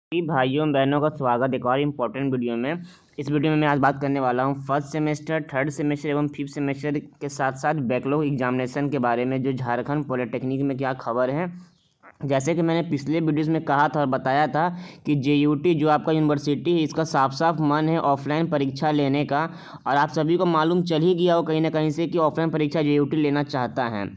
सभी भाइयों बहनों का स्वागत एक और इम्पोर्टेंट वीडियो में। इस वीडियो में मैं आज बात करने वाला हूं फर्स्ट सेमेस्टर, थर्ड सेमेस्टर एवं फिफ्थ सेमेस्टर के साथ साथ बैकलॉग एग्जामिनेशन के बारे में, जो झारखंड पॉलिटेक्निक में क्या खबर है। जैसे कि मैंने पिछले वीडियोस में कहा था और बताया था कि JUT जो आपका यूनिवर्सिटी है, इसका साफ साफ मन है ऑफलाइन परीक्षा लेने का। और आप सभी को मालूम चल ही गया हो कहीं ना कहीं से कि ऑफलाइन परीक्षा JUT लेना चाहता है।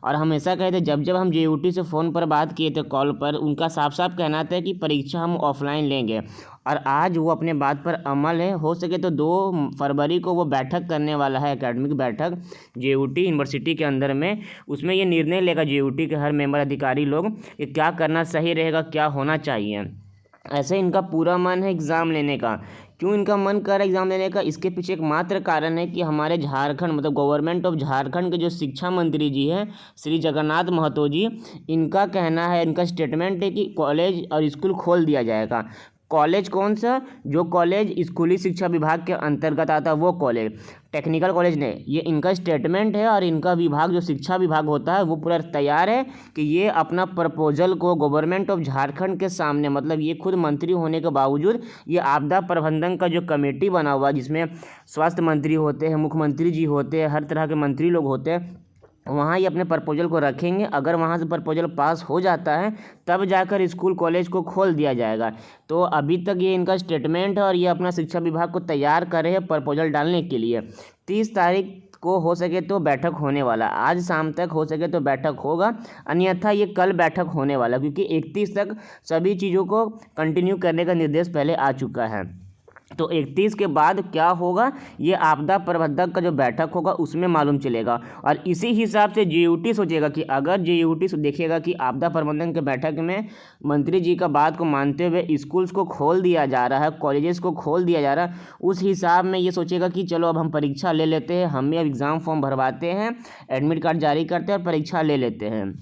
और हमेशा कहे थे, जब जब हम JUT से फ़ोन पर बात किए थे कॉल पर, उनका साफ साफ कहना था कि परीक्षा हम ऑफलाइन लेंगे। और आज वो अपने बात पर अमल है। हो सके तो 2 फरवरी को वो बैठक करने वाला है, एकेडमिक बैठक JUT यूनिवर्सिटी के अंदर में। उसमें ये निर्णय लेगा JUT के हर मेंबर अधिकारी लोग कि क्या करना सही रहेगा, क्या होना चाहिए। ऐसे इनका पूरा मन है एग्ज़ाम लेने का। क्यों इनका मन कर रहा है एग्ज़ाम लेने का? इसके पीछे एक मात्र कारण है कि हमारे झारखंड मतलब गवर्नमेंट ऑफ झारखंड के जो शिक्षा मंत्री जी हैं, श्री जगन्नाथ महतो जी, इनका कहना है, इनका स्टेटमेंट है कि कॉलेज और स्कूल खोल दिया जाएगा। कॉलेज कौन सा? जो कॉलेज स्कूली शिक्षा विभाग के अंतर्गत आता है वो कॉलेज, टेक्निकल कॉलेज नहीं। ये इनका स्टेटमेंट है। और इनका विभाग जो शिक्षा विभाग होता है वो पूरा तैयार है कि ये अपना प्रपोजल को गवर्नमेंट ऑफ झारखंड के सामने, मतलब ये खुद मंत्री होने के बावजूद ये आपदा प्रबंधन का जो कमेटी बना हुआ है, जिसमें स्वास्थ्य मंत्री होते हैं, मुख्यमंत्री जी होते हैं, हर तरह के मंत्री लोग होते हैं, वहाँ ये अपने प्रपोजल को रखेंगे। अगर वहाँ से प्रपोजल पास हो जाता है तब जाकर स्कूल कॉलेज को खोल दिया जाएगा। तो अभी तक ये इनका स्टेटमेंट है और ये अपना शिक्षा विभाग को तैयार कर रहे हैं प्रपोजल डालने के लिए। 30 तारीख को हो सके तो बैठक होने वाला, आज शाम तक हो सके तो बैठक होगा, अन्यथा ये कल बैठक होने वाला, क्योंकि 31 तक सभी चीज़ों को कंटिन्यू करने का निर्देश पहले आ चुका है। तो 31 के बाद क्या होगा, ये आपदा प्रबंधक का जो बैठक होगा उसमें मालूम चलेगा। और इसी हिसाब से JUT सोचेगा कि अगर JUT देखेगा कि आपदा प्रबंधन के बैठक में मंत्री जी का बात को मानते हुए स्कूल्स को खोल दिया जा रहा है, कॉलेजेस को खोल दिया जा रहा है, उस हिसाब में ये सोचेगा कि चलो अब हम परीक्षा ले लेते हैं, हम भी अब एग्ज़ाम फॉर्म भरवाते हैं, एडमिट कार्ड जारी करते हैं और परीक्षा ले लेते हैं।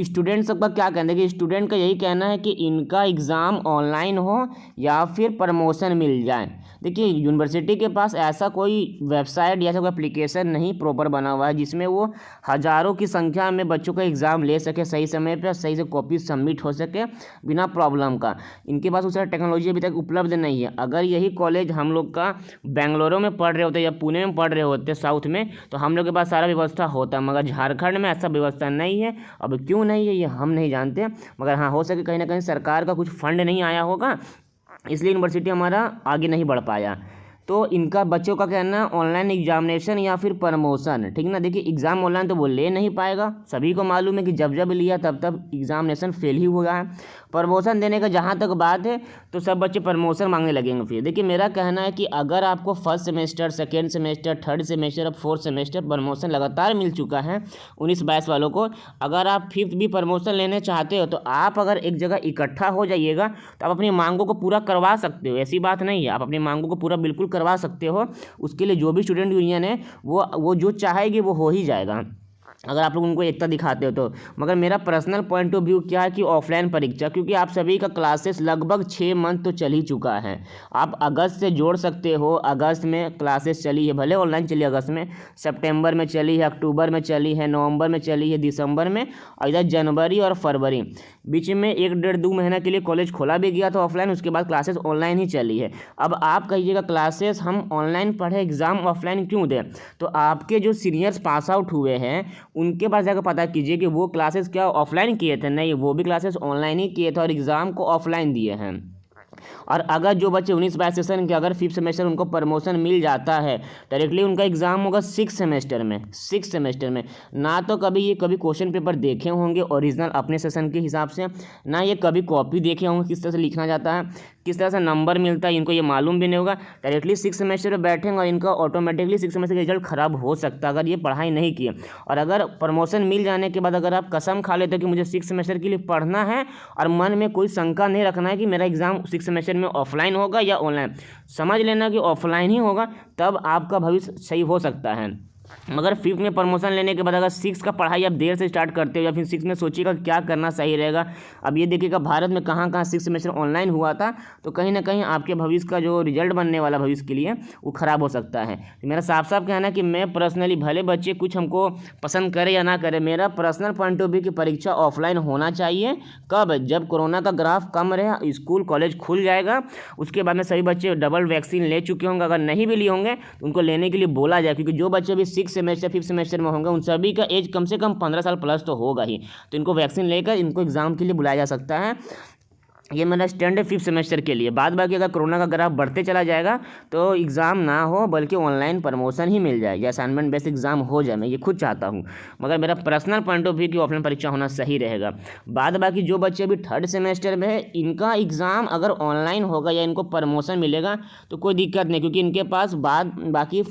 स्टूडेंट सबका क्या कहना है कि स्टूडेंट का यही कहना है कि इनका एग्ज़ाम ऑनलाइन हो या फिर प्रमोशन मिल जाए। देखिए, यूनिवर्सिटी के पास ऐसा कोई वेबसाइट या ऐसा कोई एप्लीकेशन नहीं प्रॉपर बना हुआ है जिसमें वो हज़ारों की संख्या में बच्चों का एग्ज़ाम ले सके, सही समय पर सही से कॉपी सबमिट हो सके बिना प्रॉब्लम का। इनके पास उस तरह टेक्नोलॉजी अभी तक उपलब्ध नहीं है। अगर यही कॉलेज हम लोग का बेंगलुरु में पढ़ रहे होते या पुणे में पढ़ रहे होते साउथ में, तो हम लोग के पास सारा व्यवस्था होता, मगर झारखंड में ऐसा व्यवस्था नहीं है। अब क्यों नहीं है ये हम नहीं जानते, मगर हाँ, हो सके कहीं ना कहीं सरकार का कुछ फंड नहीं आया होगा, इसलिए यूनिवर्सिटी हमारा आगे नहीं बढ़ पाया। तो इनका बच्चों का कहना है ऑनलाइन एग्जामिनेशन या फिर प्रमोशन, ठीक ना। देखिए, एग्ज़ाम ऑनलाइन तो वो ले नहीं पाएगा, सभी को मालूम है कि जब जब लिया तब तब एग्जामिनेशन फेल ही हुआ है। प्रमोशन देने का जहाँ तक बात है तो सब बच्चे प्रमोशन मांगने लगेंगे फिर। देखिए, मेरा कहना है कि अगर आपको first semester, second semester, third semester, अब फोर्थ सेमेस्टर प्रमोशन लगातार मिल चुका है 19-22 वालों को, अगर आप फिफ्थ भी प्रमोशन लेने चाहते हो तो आप अगर एक जगह इकट्ठा हो जाइएगा तो आप अपनी मांगों को पूरा करवा सकते हो। ऐसी बात नहीं है, आप अपनी मांगों को पूरा बिल्कुल करवा सकते हो। उसके लिए जो भी स्टूडेंट यूनियन है वो जो चाहेगी वो हो ही जाएगा, अगर आप लोग उनको एकता दिखाते हो तो। मगर मेरा पर्सनल पॉइंट ऑफ व्यू क्या है कि ऑफलाइन परीक्षा, क्योंकि आप सभी का क्लासेस लगभग 6 मंथ तो चल ही चुका है। आप अगस्त से जोड़ सकते हो, अगस्त में क्लासेस चली है, भले ऑनलाइन चली अगस्त में, सितंबर में चली है, अक्टूबर में चली है, नवंबर में चली है, दिसंबर में, और इधर जनवरी और फरवरी, बीच में 1-1.5-2 महीना के लिए कॉलेज खोला भी गया था ऑफलाइन, उसके बाद क्लासेस ऑनलाइन ही चली है। अब आप कहिएगा क्लासेस हम ऑनलाइन पढ़े, एग्ज़ाम ऑफलाइन क्यों दें? तो आपके जो सीनियर्स पास आउट हुए हैं उनके पास जाकर पता कीजिए कि वो क्लासेस क्या ऑफलाइन किए थे? नहीं, वो भी क्लासेस ऑनलाइन ही किए थे और एग्ज़ाम को ऑफलाइन दिए हैं। और अगर जो बच्चे 19-22 सेशन के अगर फिफ्थ सेमेस्टर उनको प्रमोशन मिल जाता है, डायरेक्टली उनका एग्ज़ाम होगा सिक्स सेमेस्टर में। ना तो कभी ये क्वेश्चन पेपर देखे होंगे ओरिजिनल अपने सेशन के हिसाब से, ना ये कभी कॉपी देखे होंगे किस तरह से लिखना जाता है, किस तरह से नंबर मिलता है, इनको ये मालूम भी नहीं होगा। डायरेक्टली सिक्स सेमेस्टर में बैठेंगे और इनका ऑटोमेटिकली सिक्स सेमेस्टर का रिजल्ट ख़राब हो सकता है अगर ये पढ़ाई नहीं किए। और अगर प्रमोशन मिल जाने के बाद अगर आप कसम खा लेते हो कि मुझे सिक्स सेमेस्टर के लिए पढ़ना है और मन में कोई शंका नहीं रखना है कि मेरा एग्ज़ाम सिक्स सेमेस्टर में ऑफलाइन होगा या ऑनलाइन, समझ लेना कि ऑफलाइन ही होगा, तब आपका भविष्य सही हो सकता है। मगर फिफ्थ में प्रमोशन लेने के बाद अगर सिक्स का पढ़ाई आप देर से स्टार्ट करते हो या फिर सिक्स में सोचिएगा क्या करना सही रहेगा। अब ये देखिएगा भारत में कहाँ कहाँ सिक्स सेमेस्टर ऑनलाइन हुआ था, तो कहीं ना कहीं आपके भविष्य का जो रिजल्ट बनने वाला भविष्य के लिए वो ख़राब हो सकता है। तो मेरा साफ साफ कहना है कि मैं पर्सनली, भले बच्चे कुछ हमको पसंद करे या ना करे, मेरा पर्सनल पॉइंट ऑफ व्यू की परीक्षा ऑफलाइन होना चाहिए। कब? जब कोरोना का ग्राफ कम रहे, स्कूल कॉलेज खुल जाएगा, उसके बाद में सभी बच्चे डबल वैक्सीन ले चुके होंगे। अगर नहीं भी लिए होंगे तो उनको लेने के लिए बोला जाए, क्योंकि जो बच्चे भी सिक्स सेमेस्टर फिफ्थ सेमेस्टर में होंगे उन सभी का एज कम से कम 15 साल प्लस तो होगा ही, तो इनको वैक्सीन लेकर इनको एग्ज़ाम के लिए बुलाया जा सकता है। ये मेरा स्टैंड है फिफ्थ सेमेस्टर के लिए। बाद बाकी अगर कोरोना का ग्राफ बढ़ते चला जाएगा तो एग्ज़ाम ना हो बल्कि ऑनलाइन प्रमोशन ही मिल जाए या असाइनमेंट बेस्ड एग्जाम हो जाए, मैं ये खुद चाहता हूँ। मगर मेरा पर्सनल पॉइंट ऑफ व्यू की ऑफलाइन परीक्षा होना सही रहेगा। बाद बाकी जो बच्चे अभी थर्ड सेमेस्टर में है, इनका एग्ज़ाम अगर ऑनलाइन होगा या इनको प्रमोशन मिलेगा तो कोई दिक्कत नहीं, क्योंकि इनके पास बाद बाकी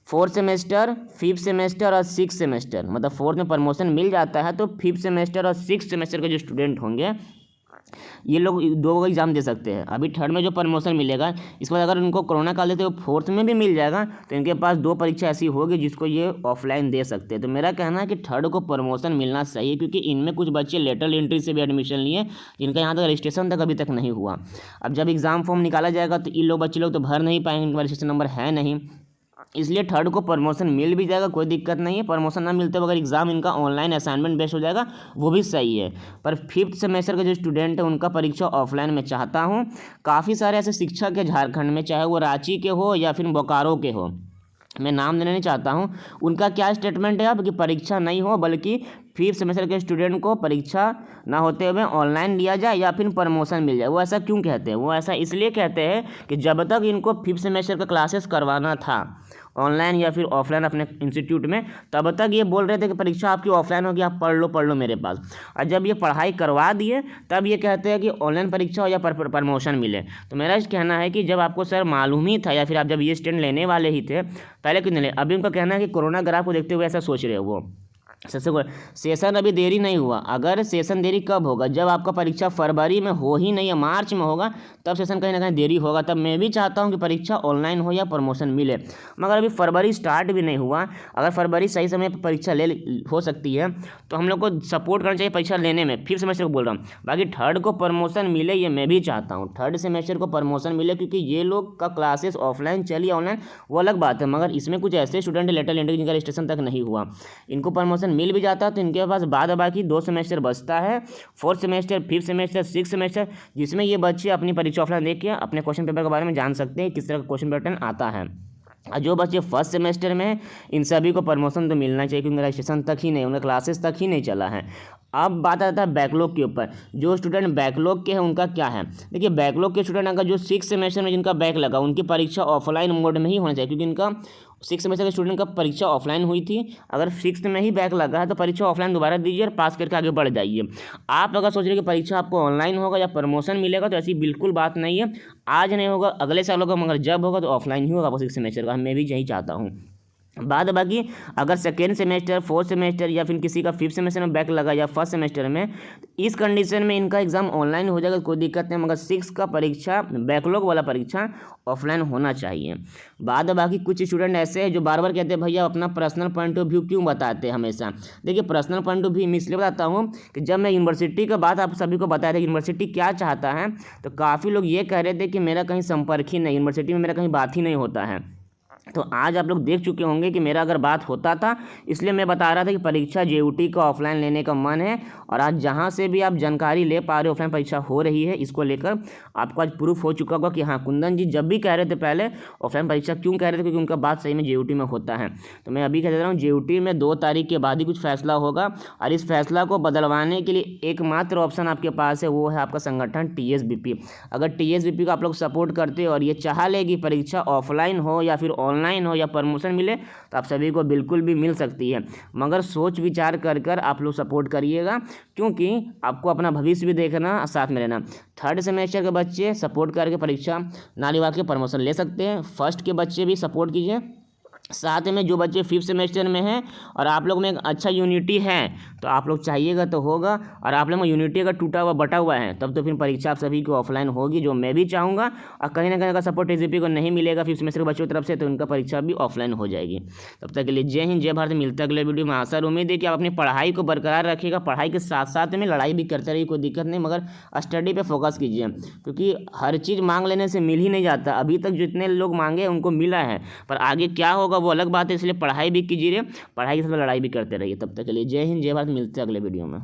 फोर्थ सेमेस्टर, फिफ्थ सेमेस्टर और सिक्स सेमेस्टर, मतलब फोर्थ में प्रमोशन मिल जाता है तो फिफ्थ सेमेस्टर और सिक्स सेमेस्टर के जो स्टूडेंट होंगे ये लोग दो एग्ज़ाम दे सकते हैं। अभी थर्ड में जो प्रमोशन मिलेगा, इसके बाद अगर उनको कोरोना काल देते हुए फोर्थ में भी मिल जाएगा तो इनके पास दो परीक्षा ऐसी होगी जिसको ये ऑफलाइन दे सकते हैं। तो मेरा कहना है कि थर्ड को प्रमोशन मिलना सही है, क्योंकि इनमें कुछ बच्चे लेटरल एंट्री से भी एडमिशन लिए जिनका यहाँ तक रजिस्ट्रेशन तक अभी तक नहीं हुआ। अब जब एग्ज़ाम फॉर्म निकाला जाएगा तो इन लोग बच्चे लोग तो भर नहीं पाएंगे, इनका रजिस्ट्रेशन नंबर है नहीं, इसलिए थर्ड को प्रमोशन मिल भी जाएगा, कोई दिक्कत नहीं है। प्रमोशन ना मिलते अगर एग्ज़ाम इनका ऑनलाइन असाइनमेंट बेस्ड हो जाएगा वो भी सही है। पर फिफ्थ सेमेस्टर के जो स्टूडेंट है उनका परीक्षा ऑफलाइन में चाहता हूँ। काफ़ी सारे ऐसे शिक्षक है झारखंड में, चाहे वो रांची के हो या फिर बोकारो के हो, मैं नाम देना नहीं चाहता हूँ, उनका क्या स्टेटमेंट है अब कि परीक्षा नहीं हो बल्कि फिफ्थ सेमेस्टर के स्टूडेंट को परीक्षा ना होते हुए ऑनलाइन लिया जाए या फिर प्रमोशन मिल जाए। वो ऐसा क्यों कहते हैं? वो ऐसा इसलिए कहते हैं कि जब तक इनको फिफ्थ सेमेस्टर का क्लासेस करवाना था ऑनलाइन या फिर ऑफलाइन अपने इंस्टीट्यूट में, तब तक ये बोल रहे थे कि परीक्षा आपकी ऑफलाइन होगी, आप पढ़ लो मेरे पास। और जब ये पढ़ाई करवा दिए तब ये कहते हैं कि ऑनलाइन परीक्षा हो या प्रमोशन मिले। तो मेरा कहना है कि जब आपको सर मालूम ही था या फिर आप जब ये स्टैंड लेने वाले ही थे पहले क्यों नहीं ले? अभी उनका कहना है कि कोरोना ग्राफ को देखते हुए ऐसा सोच रहे हो वो। सबसे सेशन अभी देरी नहीं हुआ। अगर सेशन देरी कब होगा? जब आपका परीक्षा फरवरी में हो ही नहीं है, मार्च में होगा, तब सेशन कहीं ना कहीं देरी होगा। तब मैं भी चाहता हूं कि परीक्षा ऑनलाइन हो या प्रमोशन मिले, मगर अभी फरवरी स्टार्ट भी नहीं हुआ। अगर फरवरी सही समय पर परीक्षा हो सकती है तो हम लोग को सपोर्ट करना चाहिए परीक्षा लेने में। फिफ्थ सेमेस्टर को बोल रहा हूँ। बाकी थर्ड को प्रमोशन मिले ये मैं भी चाहता हूँ, थर्ड सेमेस्टर को प्रमोशन मिले, क्योंकि ये लोग का क्लासेस ऑफलाइन चलिए ऑनलाइन वो अलग बात है, मगर इसमें कुछ ऐसे स्टूडेंट लेटर एंट्री जिनका रजिस्ट्रेशन तक नहीं हुआ, इनको प्रमोशन मिल भी जाता है तो इनके पास बाद बाकी दो सेमेस्टर बचता है, fourth semester, fifth semester, six semester, जिसमें ये बच्चे अपनी परीक्षा ऑफलाइन देख के अपने क्वेश्चन पेपर के बारे में जान सकते हैं किस तरह का क्वेश्चन पैटर्न आता है। जो बच्चे फर्स्ट सेमेस्टर में हैं इन सभी को प्रमोशन तो मिलना चाहिए, क्योंकि रजिस्ट्रेशन तक ही नहीं, उनका क्लासेस तक ही नहीं चला है। अब बात आता है बैकलॉग के ऊपर। जो स्टूडेंट बैकलॉग के हैं उनका क्या है? देखिए, बैकलॉग के स्टूडेंट अगर जो सिक्स सेमेस्टर में जिनका बैक लगा उनकी परीक्षा ऑफलाइन मोड में ही होना चाहिए, क्योंकि इनका सिक्स सेमेस्टर के स्टूडेंट का परीक्षा ऑफलाइन हुई थी। अगर सिक्स में ही बैक लगा है तो परीक्षा ऑफलाइन दोबारा दीजिए और पास करके आगे बढ़ जाइए। आप अगर सोच रहे हैं कि परीक्षा आपको ऑनलाइन होगा या प्रमोशन मिलेगा, तो ऐसी बिल्कुल बात नहीं है। आज नहीं होगा, अगले साल होगा, मगर जब होगा तो ऑफलाइन ही होगा वो सिक्स सेमेस्टर का। मैं भी यही चाहता हूँ। बाद बाकी अगर सेकेंड सेमेस्टर, फोर्थ सेमेस्टर या फिर किसी का फिफ्थ सेमेस्टर में बैक लगा या फर्स्ट सेमेस्टर में, इस कंडीशन में इनका एग्जाम ऑनलाइन हो जाएगा, कोई दिक्कत नहीं, मगर सिक्स का परीक्षा बैकलॉग वाला परीक्षा ऑफलाइन होना चाहिए। बाद बाकी कुछ स्टूडेंट ऐसे हैं जो बार बार कहते हैं भैया अपना पर्सनल पॉइंट ऑफ व्यू क्यों बताते हैं हमेशा। देखिए, पर्सनल पॉइंट ऑफ व्यू मैं इसलिए बताता हूँ कि जब मैं यूनिवर्सिटी का बात आप सभी को बताया था यूनिवर्सिटी क्या चाहता है, तो काफ़ी लोग ये कह रहे थे कि मेरा कहीं संपर्क ही नहीं, यूनिवर्सिटी में मेरा कहीं बात ही नहीं होता है। तो आज आप लोग देख चुके होंगे कि मेरा अगर बात होता था, इसलिए मैं बता रहा था कि परीक्षा जेयूटी का ऑफलाइन लेने का मन है। और आज जहां से भी आप जानकारी ले पा रहे हो ऑफलाइन परीक्षा हो रही है, इसको लेकर आपको आज प्रूफ हो चुका होगा कि हाँ, कुंदन जी जब भी कह रहे थे पहले ऑफलाइन परीक्षा क्यों कह रहे थे, क्योंकि उनका बात सही में जेयूटी में होता है। तो मैं अभी कह दे रहा हूँ जेयूटी में 2 तारीख के बाद ही कुछ फैसला होगा, और इस फैसला को बदलवाने के लिए एकमात्र ऑप्शन आपके पास है, वो है आपका संगठन TSBP। अगर TSBP को आप लोग सपोर्ट करते हो और ये चाह ले कि परीक्षा ऑफलाइन हो या फिर ऑनलाइन हो या प्रमोशन मिले, तो आप सभी को बिल्कुल भी मिल सकती है, मगर सोच विचार कर आप लोग सपोर्ट करिएगा, क्योंकि आपको अपना भविष्य भी देखना, साथ में रहना। थर्ड सेमेस्टर के बच्चे सपोर्ट करके परीक्षा नालीवाद के प्रमोशन ले सकते हैं, फर्स्ट के बच्चे भी सपोर्ट कीजिए, साथ में जो बच्चे फिफ्थ सेमेस्टर में हैं और आप लोग में एक अच्छा यूनिटी है तो आप लोग चाहिएगा तो होगा, और आप लोग में यूनिटी अगर टूटा हुआ बटा हुआ है तब तो फिर परीक्षा आप सभी की ऑफलाइन होगी, जो मैं भी चाहूँगा। और कहीं ना कहीं अगर सपोर्ट एसजीपी को नहीं मिलेगा फिफ्थ सेमेस्टर के बच्चों की तरफ से तो उनका परीक्षा भी ऑफलाइन हो जाएगी। तब तक के लिए जय हिंद, जय भारत। मिलता है अगले वीडियो में। आशा और उम्मीद है कि आप अपनी पढ़ाई को बरकरार रखिएगा, पढ़ाई के साथ साथ में लड़ाई भी करते रहिए, कोई दिक्कत नहीं, मगर स्टडी पे फोकस कीजिए, क्योंकि हर चीज़ मांग लेने से मिल ही नहीं जाता। अभी तक जितने लोग मांगे उनको मिला है, पर आगे क्या होगा वो अलग बात है। इसलिए पढ़ाई भी कीजिए, पढ़ाई के साथ लड़ाई भी करते रहिए। तब तक के लिए जय हिंद, जय भारत। मिलते हैं अगले वीडियो में।